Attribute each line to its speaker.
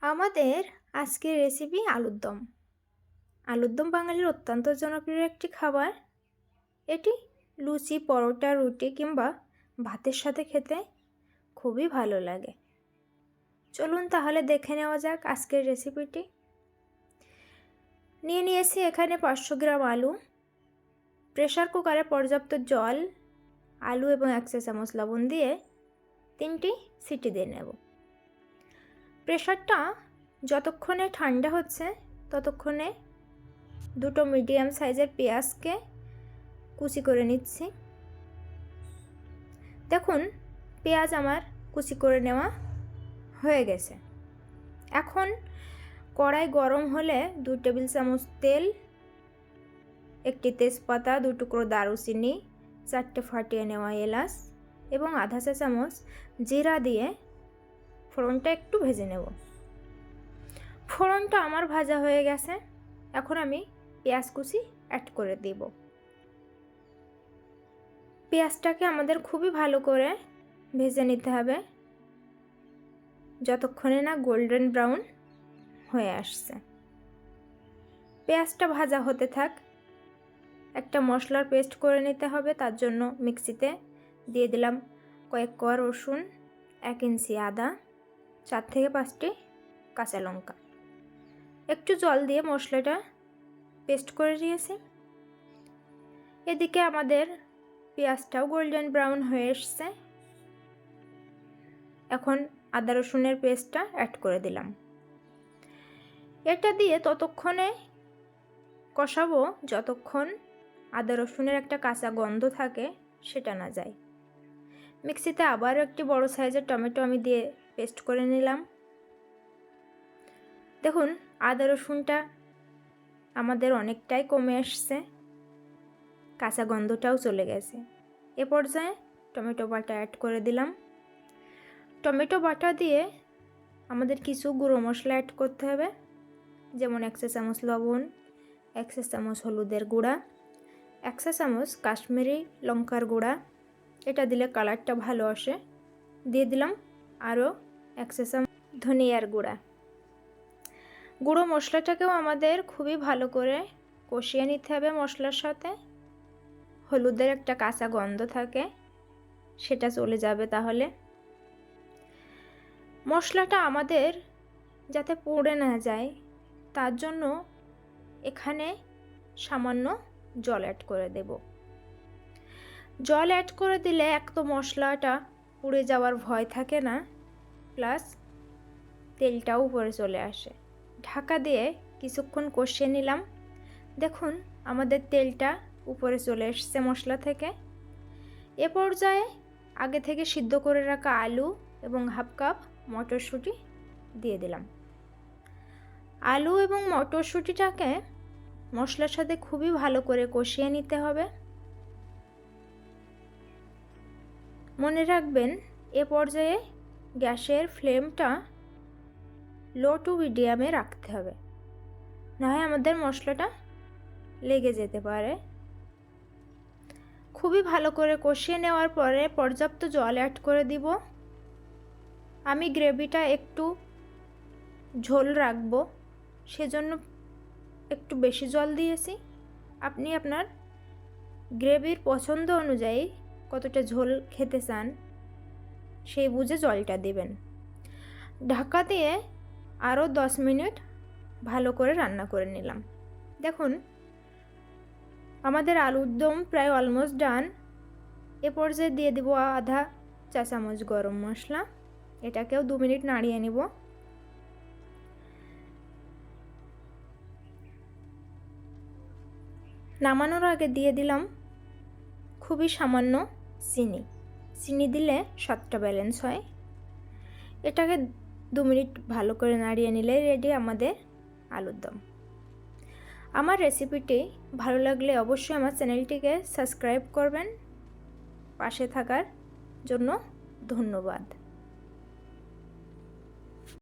Speaker 1: আমাদের আজকের রেসিপি আলুর দম। আলুর দম বাঙালির অত্যন্ত জনপ্রিয় একটি খাবার। এটি লুচি, পরোটা, রুটি কিংবা ভাতের সাথে খেতে খুবই ভালো লাগে। চলুন তাহলে দেখে নেওয়া যাক আজকের রেসিপিটি। নিয়েছি এখানে 500 গ্রাম আলু। প্রেসার কুকারে পর্যাপ্ত জল, আলু এবং 1 চা চামচ লবণ দিয়ে 3টি সিটি দিয়ে নেব। প্রেসারটা যতক্ষণে ঠান্ডা হচ্ছে ততক্ষণে 2টো মিডিয়াম সাইজের পেঁয়াজকে কুচি করে নিচ্ছি। দেখুন পেঁয়াজ আমার কুচি করে নেওয়া হয়ে গেছে। এখন কড়াই গরম হলে 2 টেবিল চামচ তেল, 1টি তেজপাতা, 2 টুকরো দারুচিনি, 4টে ফাটিয়ে নেওয়া এলাচ এবং আধা চা চামচ জিরা দিয়ে ফোড়নটা একটু ভেজে নেব। ফোড়নটা আমার ভাজা হয়ে গেছে। এখন আমি পেঁয়াজ কুচি অ্যাড করে দেব। পেঁয়াজটাকে আমাদের খুবই ভালো করে ভেজে নিতে হবে যতক্ষণে না গোল্ডেন ব্রাউন হয়ে আসছে। পেঁয়াজটা ভাজা হতে থাক। একটা মশলার পেস্ট করে নিতে হবে। তার জন্য মিক্সিতে দিয়ে দিলাম কয়েক কোয়া রসুন, 1 ইঞ্চি আদা, 4 থেকে 5টি কাঁচা লঙ্কা। একটু জল দিয়ে মশলাটা পেস্ট করে নিয়েছি। এদিকে আমাদের পেঁয়াজটাও গোল্ডেন ব্রাউন হয়ে এসছে। এখন আদা রসুনের পেস্টটা অ্যাড করে দিলাম। এটা দিয়ে ততক্ষণে কষাবো যতক্ষণ আদা রসুনের একটা কাঁচা গন্ধ থাকে সেটা না যায়। মিক্সিতে আবারও একটি বড় সাইজের টমেটো আমি দিয়ে পেস্ট করে নিলাম। দেখুন আদা রসুনটা আমাদের অনেকটাই কমে আসছে, কাঁচা গন্ধটাও চলে গেছে। এ পর্যায়ে টমেটো বাটা অ্যাড করে দিলাম। টমেটো বাটা দিয়ে আমাদের কিছু গুঁড়ো মশলা অ্যাড করতে হবে, যেমন 1 চা চামচ লবণ, 1 চা চামচ হলুদের গুঁড়া, 1 চা চামচ কাশ্মীরি লঙ্কার গুঁড়া, এটা দিলে কালারটা ভালো আসে। দিয়ে দিলাম আরও 1 চা চামচ ধনিয়ার গুঁড়া। গুঁড়ো মশলাটাকেও আমাদের খুবই ভালো করে কষিয়ে নিতে হবে মশলার সাথে। হলুদের একটা কাঁচা গন্ধ থাকে সেটা চলে যাবে। তাহলে মশলাটা আমাদের যাতে পুড়ে না যায় তার জন্য এখানে সামান্য জল অ্যাড করে দেব। জল অ্যাড করে দিলে এক তো মশলাটা পুড়ে যাওয়ার ভয় থাকে না, প্লাস তেলটাও উপরে চলে আসে। ঢাকা দিয়ে কিছুক্ষণ কষিয়ে নিলাম। দেখুন আমাদের তেলটা উপরে চলে এসছে মশলা থেকে। এ পর্যায়ে আগে থেকে সিদ্ধ করে রাখা আলু এবং হাফ কাপ মটরশুঁটি দিয়ে দিলাম। আলু এবং মটরশুঁটিটাকে মশলার সাথে খুবই ভালো করে কষিয়ে নিতে হবে। মনে রাখবেন এ পর্যায়ে গ্যাসের ফ্লেমটা লো টু মিডিয়ামে রাখতে হবে, নাহলে আমাদের মশলাটা লেগে যেতে পারে। খুবই ভালো করে কষিয়ে নেওয়ার পরে পর্যাপ্ত জল অ্যাড করে দিব। আমি গ্রেভিটা একটু ঝোল রাখবো, সেজন্য একটু বেশি জল দিয়েছি। আপনি আপনার গ্রেভির পছন্দ অনুযায়ী কতটা ঝোল খেতে চান সেই বুঝে জলটা দিবেন। ঢাকা দিয়ে আরও 10 মিনিট ভালো করে রান্না করে নিলাম। দেখুন আমাদের আলুর দম প্রায় অলমোস্ট ডান। এ পর্যায়ে দিয়ে দিব আধা চা চামচ গরম মশলা। এটাকেও 2 মিনিট নাড়িয়ে নিব। নামানোর আগে দিয়ে দিলাম খুবই সামান্য চিনি দিলে স্বাদটা ব্যালেন্স হয়। এটাকে 2 মিনিট ভালো করে নাড়িয়ে নিলে রেডি আমাদের আলুর দম। আমার রেসিপিটি ভালো লাগলে অবশ্যই আমার চ্যানেলটিকে সাবস্ক্রাইব করবেন। পাশে থাকার জন্য ধন্যবাদ।